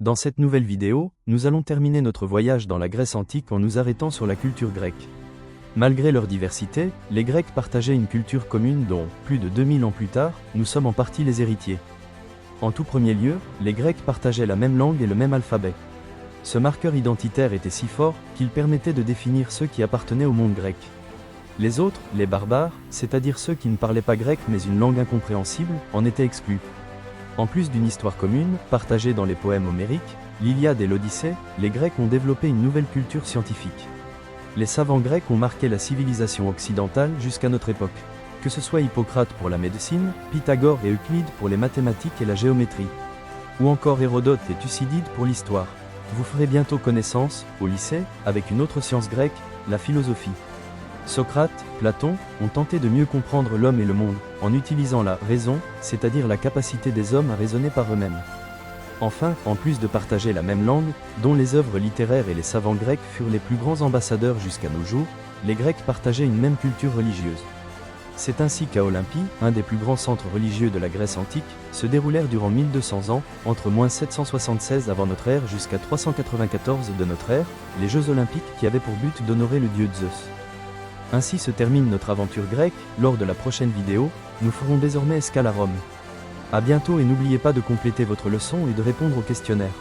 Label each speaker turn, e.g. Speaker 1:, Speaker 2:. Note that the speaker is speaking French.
Speaker 1: Dans cette nouvelle vidéo, nous allons terminer notre voyage dans la Grèce antique en nous arrêtant sur la culture grecque. Malgré leur diversité, les Grecs partageaient une culture commune dont, plus de 2000 ans plus tard, nous sommes en partie les héritiers. En tout premier lieu, les Grecs partageaient la même langue et le même alphabet. Ce marqueur identitaire était si fort qu'il permettait de définir ceux qui appartenaient au monde grec. Les autres, les barbares, c'est-à-dire ceux qui ne parlaient pas grec mais une langue incompréhensible, en étaient exclus. En plus d'une histoire commune, partagée dans les poèmes homériques, l'Iliade et l'Odyssée, les Grecs ont développé une nouvelle culture scientifique. Les savants grecs ont marqué la civilisation occidentale jusqu'à notre époque. Que ce soit Hippocrate pour la médecine, Pythagore et Euclide pour les mathématiques et la géométrie, ou encore Hérodote et Thucydide pour l'histoire. Vous ferez bientôt connaissance, au lycée, avec une autre science grecque, la philosophie. Socrate, Platon, ont tenté de mieux comprendre l'homme et le monde, en utilisant la raison, c'est-à-dire la capacité des hommes à raisonner par eux-mêmes. Enfin, en plus de partager la même langue, dont les œuvres littéraires et les savants grecs furent les plus grands ambassadeurs jusqu'à nos jours, les Grecs partageaient une même culture religieuse. C'est ainsi qu'à Olympie, un des plus grands centres religieux de la Grèce antique, se déroulèrent durant 1200 ans, entre -776 avant notre ère jusqu'à 394 de notre ère, les Jeux olympiques qui avaient pour but d'honorer le dieu Zeus. Ainsi se termine notre aventure grecque. Lors de la prochaine vidéo, nous ferons désormais escale à Rome. A bientôt et n'oubliez pas de compléter votre leçon et de répondre au questionnaire.